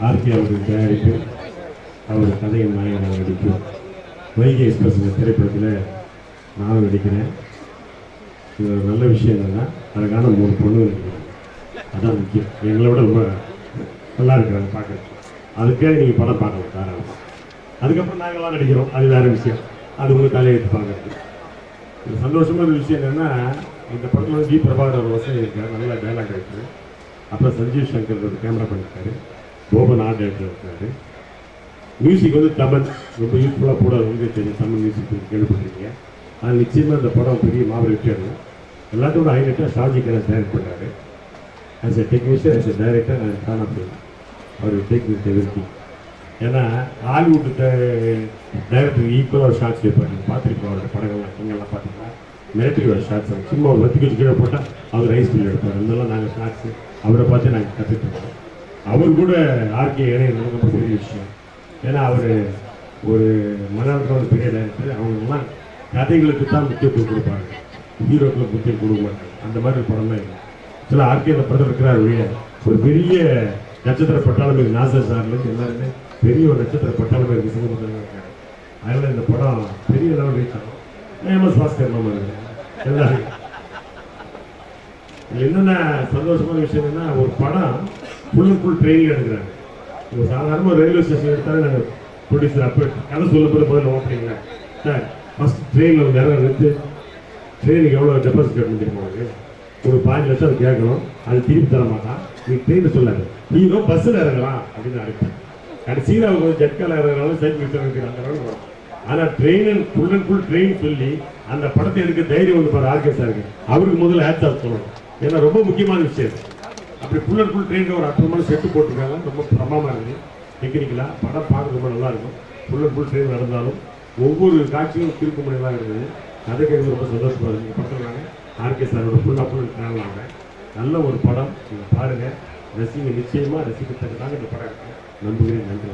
RK அவர்கள் தயாரிப்பு, அவர் கதையின் நாயகனாக நடிக்கும் வைகை எக்ஸ்பிரஸ் திரைப்படத்தில் நானும் நடிக்கிறேன். இது ஒரு நல்ல விஷயம் என்னென்னா, அதுக்கான 3 பொண்ணுகள் நடிக்கிறேன். அதான் முக்கியம். எங்களை விட ரொம்ப நல்லா இருக்கிறாங்க பார்க்குறேன். அதுக்கே நீங்கள் படம் பார்க்கலாம் தாராளமாக. அதுக்கப்புறம் நாங்கள்லாம் நடிக்கிறோம், அது வேறு விஷயம். அது உங்களுக்கு தலையெடுத்து பார்க்குறது. இது சந்தோஷமான விஷயம் என்னென்னா, இந்த படத்தில் வந்து வி பிரபாகர் ஒரு வசதி இருக்கார், நல்ல டைலாக் இருக்குது. அப்புறம் சஞ்சீவ் சங்கர் ஒரு கேமரா பண்ணியிருக்காரு, போபன் ஆர்ட் டைரக்டர் இருக்காரு. மியூசிக் வந்து தமிழ், ரொம்ப யூஸ்ஃபுல்லாக கூட வந்து தெரியும். தமிழ் மியூசிக் கேள்விப்பட்டிருக்கீங்க. அது நிச்சயமாக இந்த படம் பெரிய மாபெரும் வெற்றி ஆகும். எல்லாத்தோட ஹைலைட்டாக ஷாஜி கணேஷ் டைரக்ட் பண்ணுறாரு. As a technician, as a director and fan of our take with everything. ஏன்னா ஹாலிவுட் டைரக்டர் ஈக்குவலாக ஒரு ஷார்ட்ஸ் வைப்பார். நீங்கள் பார்த்துருக்கோம் அவரோட படங்கள்லாம், நீங்கள்லாம் பார்த்தீங்கன்னா மிலிட்ரியோட ஷார்ட்ஸ் சும்மா ஒரு வத்தி வச்சு கீழே போட்டால் அவர் ரைஸ் பில் எடுப்பார். இதெல்லாம் நாங்கள் ஷார்ட்ஸு அவரை பார்த்து நாங்கள் கற்றுக்கிட்டோம். அவர் கூட ஆர்கே இணையது ரொம்ப பெரிய விஷயம். ஏன்னா அவர் ஒரு மலையாளத்தோட பெரிய டைரக்டர். அவங்கெல்லாம் கதைகளுக்கு தான் முக்கியத்துவம் கொடுப்பாங்க, ஹீரோக்களுக்கு முக்கியம் கொடுக்க மாட்டாங்க. அந்த மாதிரி ஒரு படம் தான் இல்லை. சில ஆர்கே இந்த படம் இருக்கிறார் ஒழிய ஒரு பெரிய நட்சத்திர பட்டாளம் இருக்குது. நாசர் சார்லேருந்து எல்லாருமே பெரிய ஒரு நட்சத்திர பட்டாளமே இருக்குது, சிங்கப்பூரில் இருக்காங்க. அதனால் இந்த படம் பெரிய லெவல் ரீச் ஆகும். எம்எஸ் பாஸ்கர் நம்ம எல்லாரும் இதில் என்னென்ன சந்தோஷமான விஷயம் என்னென்னா, ஒரு படம் ஃபுல் அண்ட் ஃபுல் ட்ரெயினிங் எடுக்கிறாங்க. ஒரு சாதாரணமாக ரயில்வே ஸ்டேஷன் எடுத்தாலே நாங்கள் ப்ரொடியூசர் அப்போ கதை சொல்ல போது முதல்ல ஓப்பனிங்களா சார் ஃபஸ்ட் ட்ரெயினில் ஒரு நேரம் எடுத்து ட்ரெயினுக்கு எவ்வளோ டெபாசிட் கட்டணும் தெரியுமா? ஒரு 5 லட்சம் அது கேட்கணும், அது திருப்பி தர மாட்டான். நீ ட்ரெயினில் சொல்லாது, ஹீரோ பஸ்ஸில் இறங்கலாம் அப்படின்னு அனுப்பி கடைசியில் அவங்க ஜட்கால் இறங்குறாலும் சைக்கிள் அந்த அளவுக்கு வரும். ஆனால் train full and full train சொல்லி அந்த படத்தை எடுக்க தைரியம் வந்து பாரு ஆர்கே சாருக்கு. அவருக்கு முதல்ல ஹேட்ஸ் ஆஃப் சொல்லணும். ஏன்னா ரொம்ப முக்கியமான விஷயம். அப்படி ஃபுல் அண்ட் ஃபுல் ட்ரெயினில் ஒரு அற்புதமான செட்டு போட்டிருக்காங்க. ரொம்ப பிரமாதமாக இருக்குது. டெக்னிக்கலாக படம் பார்க்க ரொம்ப நல்லாயிருக்கும். ஃபுல் அண்ட் ஃபுல் ட்ரெயின் நடந்தாலும் ஒவ்வொரு காட்சியும் திருப்பு முனையாக இருக்குது. அதுக்கு ரொம்ப சந்தோஷமாக இருக்குது. இந்த படத்தில் நாங்கள் ஆர்கே சாரோட ஃபுல் அண்ட் ஃபுல் ட்ராவல் ஆகிறேன். நல்ல ஒரு படம், நீங்கள் பாருங்கள், ரசிங்க. நிச்சயமாக ரசிக்கத்தக்கதாக இந்த படம் இருக்குது. நம்புகிறேன். நன்றி.